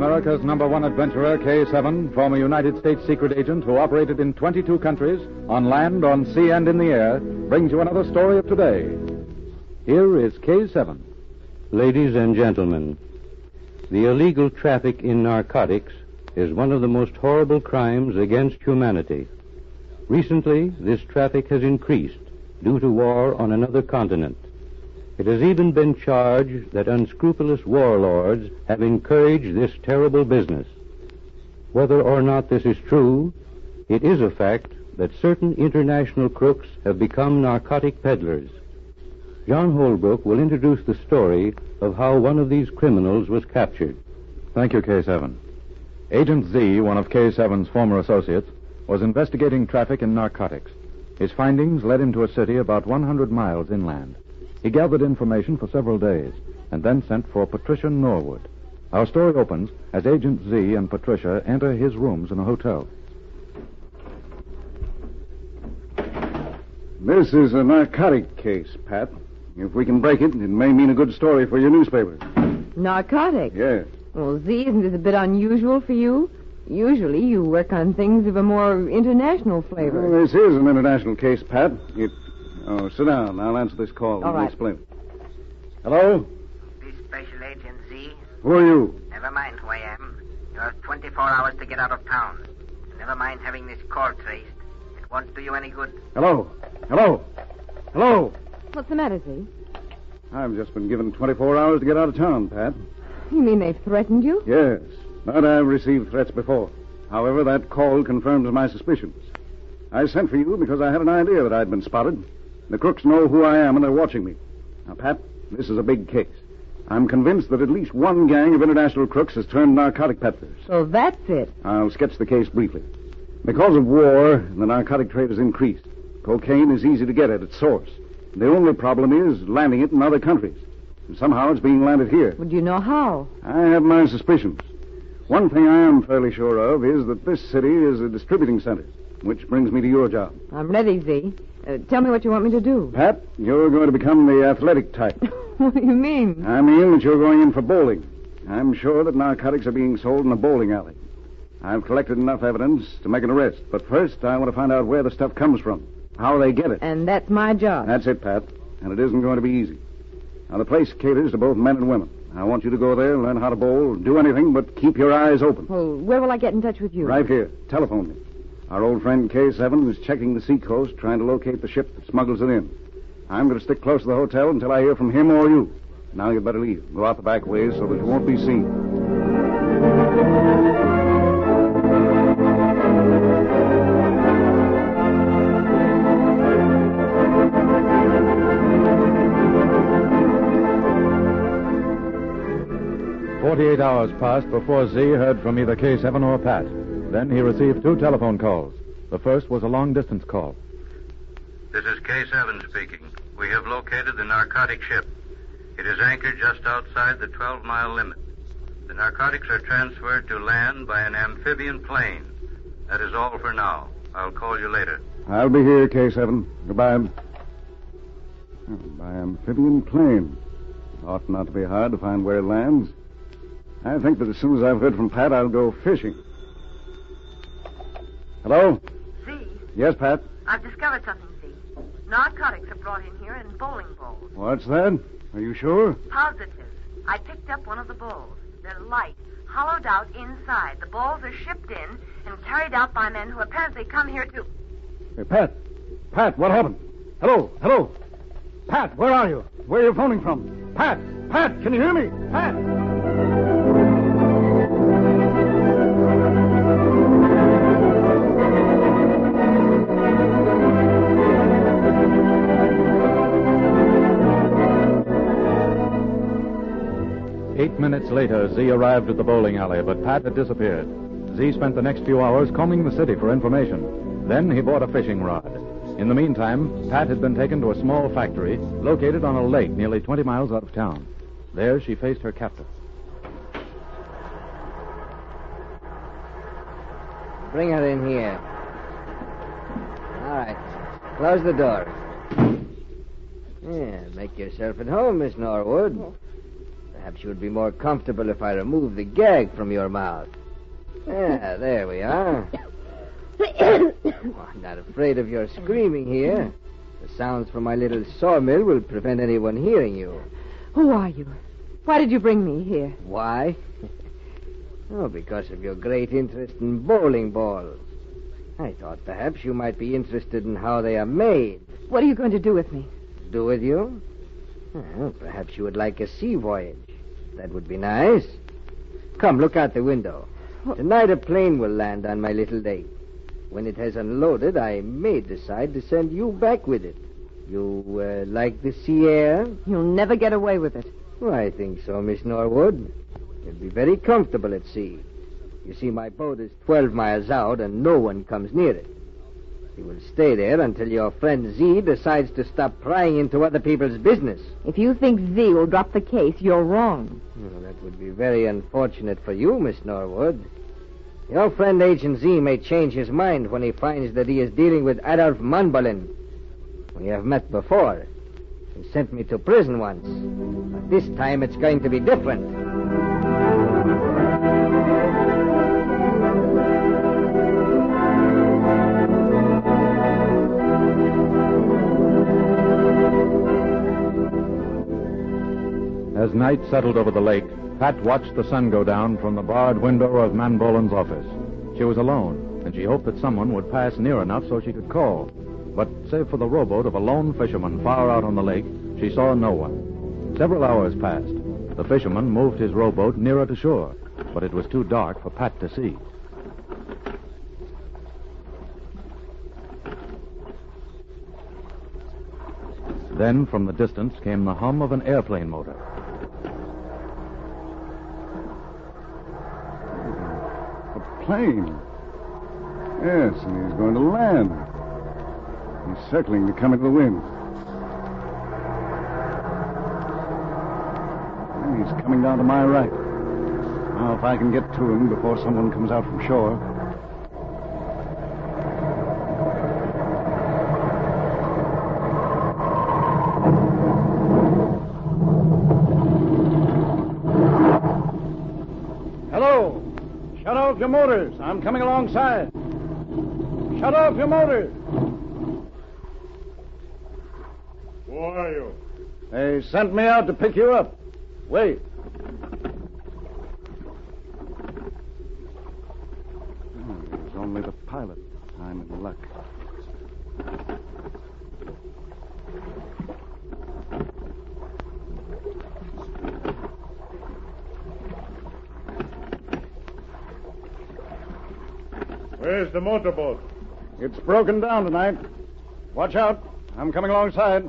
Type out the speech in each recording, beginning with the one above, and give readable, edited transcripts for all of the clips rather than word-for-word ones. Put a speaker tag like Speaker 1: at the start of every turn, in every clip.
Speaker 1: America's #1 adventurer, K7, former United States secret agent who operated in 22 countries, on land, on sea, and in the air, brings you another story of today. Here is K7.
Speaker 2: Ladies and gentlemen, the illegal traffic in narcotics is one of the most horrible crimes against humanity. Recently, this traffic has increased due to war on another continent. It has even been charged that unscrupulous warlords have encouraged this terrible business. Whether or not this is true, it is a fact that certain international crooks have become narcotic peddlers. John Holbrook will introduce the story of how one of these criminals was captured.
Speaker 1: Thank you, K7. Agent Z, one of K7's former associates, was investigating traffic in narcotics. His findings led him to a city about 100 miles inland. He gathered information for several days and then sent for Patricia Norwood. Our story opens as Agent Z and Patricia enter his rooms in a hotel.
Speaker 3: This is a narcotic case, Pat. If we can break it, it may mean a good story for your newspaper.
Speaker 4: Narcotics?
Speaker 3: Yes.
Speaker 4: Well, Z, isn't this a bit unusual for you? Usually you work on things of a more international flavor.
Speaker 3: Well, this is an international case, Pat. Oh, sit down. I'll answer this call.
Speaker 4: All right.
Speaker 3: Explain. Hello?
Speaker 5: This Special Agent Z.
Speaker 3: Who are you?
Speaker 5: Never mind who I am. You have 24 hours to get out of town. Never mind having this call traced. It won't do you any good.
Speaker 3: Hello? Hello? Hello?
Speaker 4: What's the matter, Z?
Speaker 3: I've just been given 24 hours to get out of town, Pat.
Speaker 4: You mean they've threatened you?
Speaker 3: Yes, but I've received threats before. However, that call confirms my suspicions. I sent for you because I had an idea that I'd been spotted. The crooks know who I am, and they're watching me. Now, Pat, this is a big case. I'm convinced that at least one gang of international crooks has turned narcotic peddlers.
Speaker 4: So that's it.
Speaker 3: I'll sketch the case briefly. Because of war, the narcotic trade has increased. Cocaine is easy to get at its source. The only problem is landing it in other countries. And somehow it's being landed here.
Speaker 4: Well, do you know how?
Speaker 3: I have my suspicions. One thing I am fairly sure of is that this city is a distributing center, which brings me to your job.
Speaker 4: I'm ready, Z. Tell me what you want me to do.
Speaker 3: Pat, you're going to become the athletic type.
Speaker 4: What do you mean?
Speaker 3: I mean that you're going in for bowling. I'm sure that narcotics are being sold in a bowling alley. I've collected enough evidence to make an arrest, but first I want to find out where the stuff comes from, how they get it.
Speaker 4: And that's my job.
Speaker 3: That's it, Pat, and it isn't going to be easy. Now, the place caters to both men and women. I want you to go there, learn how to bowl, do anything but keep your eyes open.
Speaker 4: Well, where will I get in touch with you?
Speaker 3: Right here. Telephone me. Our old friend K7 is checking the seacoast, trying to locate the ship that smuggles it in. I'm going to stick close to the hotel until I hear from him or you. Now you'd better leave. Go out the back way so that you won't be seen.
Speaker 1: "48 hours passed before Z heard from either K7 or Pat. Then he received 2 telephone calls. The first was a long-distance call.
Speaker 2: This is K7 speaking. We have located the narcotic ship. It is anchored just outside the 12-mile limit. The narcotics are transferred to land by an amphibian plane. That is all for now. I'll call you later.
Speaker 3: I'll be here, K7. Goodbye. By amphibian plane. Ought not to be hard to find where it lands. I think that as soon as I've heard from Pat, I'll go fishing. Hello?
Speaker 6: Z,
Speaker 3: Yes, Pat?
Speaker 6: I've discovered something, Z. Narcotics are brought in here in bowling balls.
Speaker 3: What's that? Are you sure?
Speaker 6: Positive. I picked up one of the bowls. They're light, hollowed out inside. The balls are shipped in and carried out by men who apparently come here to...
Speaker 3: Hey, Pat. Pat, what happened? Hello? Hello? Pat, where are you? Where are you phoning from? Pat! Pat, can you hear me? Pat!
Speaker 1: Eight minutes later, Z arrived at the bowling alley, but Pat had disappeared. Z spent the next few hours combing the city for information. Then he bought a fishing rod. In the meantime, Pat had been taken to a small factory located on a lake nearly 20 miles out of town. There she faced her captor.
Speaker 7: Bring her in here. All right. Close the door. Yeah, make yourself at home, Miss Norwood. Perhaps you would be more comfortable if I remove the gag from your mouth. Yeah, there we are. I'm not afraid of your screaming here. The sounds from my little sawmill will prevent anyone hearing you.
Speaker 4: Who are you? Why did you bring me here?
Speaker 7: Why? Oh, because of your great interest in bowling balls. I thought perhaps you might be interested in how they are made.
Speaker 4: What are you going to do with me?
Speaker 7: Do with you? Well, perhaps you would like a sea voyage. That would be nice. Come, look out the window. Tonight a plane will land on my little lake. When it has unloaded, I may decide to send you back with it. You like the sea air?
Speaker 4: You'll never get away with it.
Speaker 7: Well, I think so, Miss Norwood. You'll be very comfortable at sea. You see, my boat is 12 miles out, and no one comes near it. You will stay there until your friend Z decides to stop prying into other people's business.
Speaker 4: If you think Z will drop the case, you're wrong.
Speaker 7: Well, that would be very unfortunate for you, Miss Norwood. Your friend Agent Z may change his mind when he finds that he is dealing with Adolf Manbolin. We have met before. He sent me to prison once. But this time it's going to be different.
Speaker 1: As night settled over the lake, Pat watched the sun go down from the barred window of Manbolin's office. She was alone, and she hoped that someone would pass near enough so she could call. But save for the rowboat of a lone fisherman far out on the lake, she saw no one. Several hours passed. The fisherman moved his rowboat nearer to shore, but it was too dark for Pat to see. Then, from the distance, came the hum of an airplane motor.
Speaker 3: A plane. Yes, and he's going to land. He's circling to come into the wind. And he's coming down to my right. Now, if I can get to him before someone comes out from shore. Hello! Shut off your motors. I'm coming alongside. Shut off your motors.
Speaker 8: Who are you?
Speaker 3: They sent me out to pick you up. Wait. Oh, it was only the pilot. I'm in luck.
Speaker 8: Where's the motorboat?
Speaker 3: It's broken down tonight. Watch out. I'm coming alongside.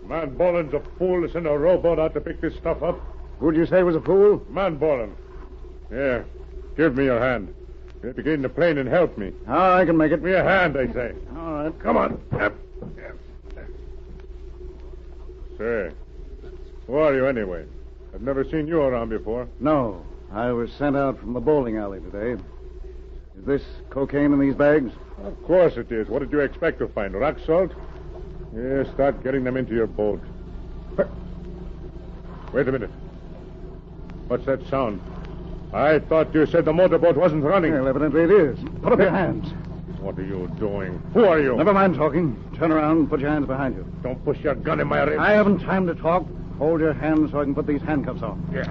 Speaker 8: Manbolin's a fool to send a rowboat out to pick this stuff up.
Speaker 3: Who'd you say was a fool?
Speaker 8: Manbolin. Here, give me your hand. You have to get in the plane and help me.
Speaker 3: Oh, I can make it.
Speaker 8: Give me a hand, I say.
Speaker 3: All right.
Speaker 8: Come on. Say, who are you anyway? I've never seen you around before.
Speaker 3: No, I was sent out from the bowling alley today. Is this cocaine in these bags?
Speaker 8: Of course it is. What did you expect to find? Rock salt? Yeah, start getting them into your boat. Wait a minute. What's that sound? I thought you said the motorboat wasn't running.
Speaker 3: Well, evidently it is. Put up your hands.
Speaker 8: What are you doing? Who are you?
Speaker 3: Never mind talking. Turn around and put your hands behind you.
Speaker 8: Don't push your gun in my ribs.
Speaker 3: I haven't time to talk. Hold your hands so I can put these handcuffs on.
Speaker 8: Yeah.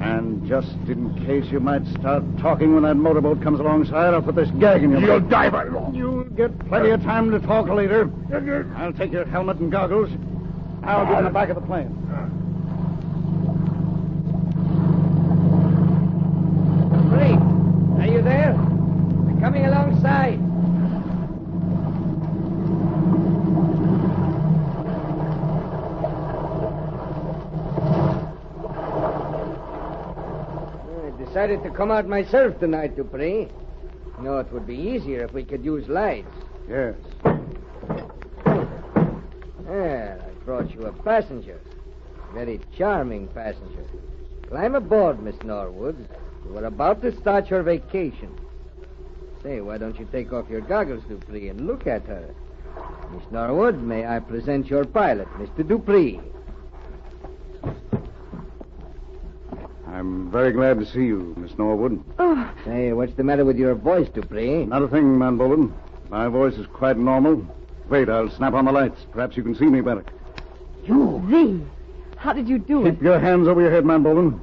Speaker 3: And just in case you might start talking when that motorboat comes alongside, I'll put this gag in your
Speaker 8: You'll
Speaker 3: mouth.
Speaker 8: die by law.
Speaker 3: You'll get plenty of time to talk later. I'll take your helmet and goggles. I'll get in the back of the plane.
Speaker 7: Ray, are you there? I'm coming alongside. I decided to come out myself tonight, Dupree. You know, it would be easier if we could use lights.
Speaker 3: Yes.
Speaker 7: Well, I brought you a passenger. A very charming passenger. Climb aboard, Miss Norwood. You were about to start your vacation. Say, why don't you take off your goggles, Dupree, and look at her? Miss Norwood, may I present your pilot, Mr. Dupree?
Speaker 3: I'm very glad to see you, Miss Norwood.
Speaker 4: Oh,
Speaker 7: Say, what's the matter with your voice, Dupree?
Speaker 3: Not a thing, man Bolin. My voice is quite normal. Wait, I'll snap on the lights. Perhaps you can see me better.
Speaker 4: you, Z. How did you do it?
Speaker 3: Keep your hands over your head, man Bolin.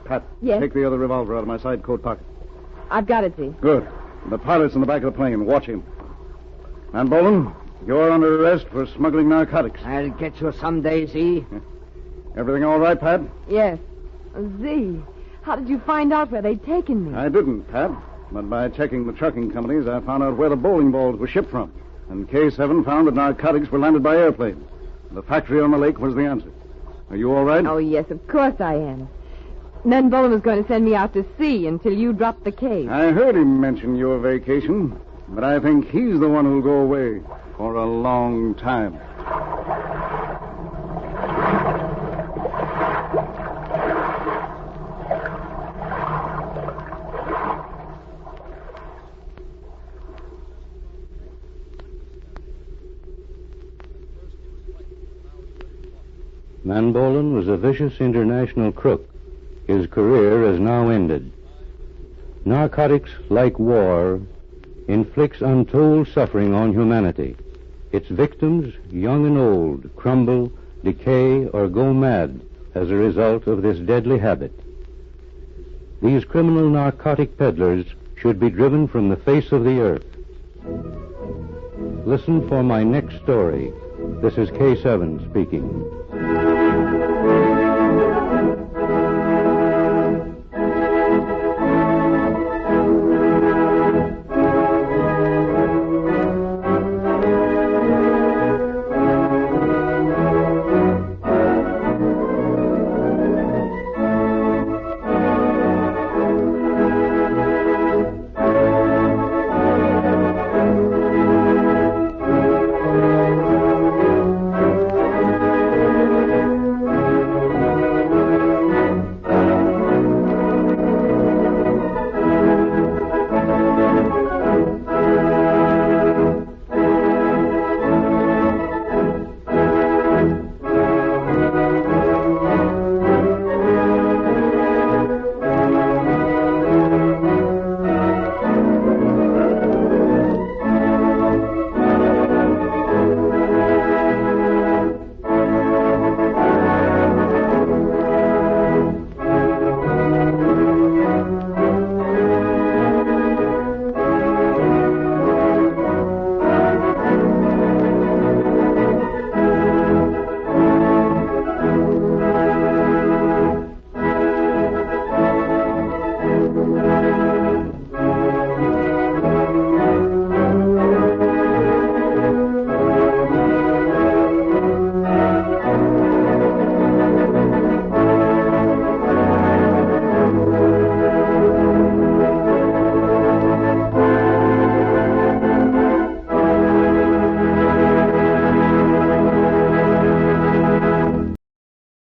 Speaker 3: Pat,
Speaker 4: Yes?
Speaker 3: take the other revolver out of my side coat pocket.
Speaker 4: I've got it, Z.
Speaker 3: Good. The pilot's in the back of the plane. Watch him. Man Bolin, you're under arrest for smuggling narcotics.
Speaker 7: I'll get you someday, Z.
Speaker 3: Everything all right, Pat?
Speaker 4: Yes. Z, how did you find out where they'd taken me?
Speaker 3: I didn't, Pat. But by checking the trucking companies, I found out where the bowling balls were shipped from. And K7 found that narcotics were landed by airplane. The factory on the lake was the answer. Are you all right?
Speaker 4: Oh, yes, of course I am. Ned Bowen was going to send me out to sea until you dropped the case.
Speaker 3: I heard him mention your vacation, but I think he's the one who'll go away for a long time.
Speaker 2: Manbolen was a vicious international crook. His career has now ended. Narcotics, like war, inflicts untold suffering on humanity. Its victims, young and old, crumble, decay, or go mad as a result of this deadly habit. These criminal narcotic peddlers should be driven from the face of the earth. Listen for my next story. This is K7 speaking.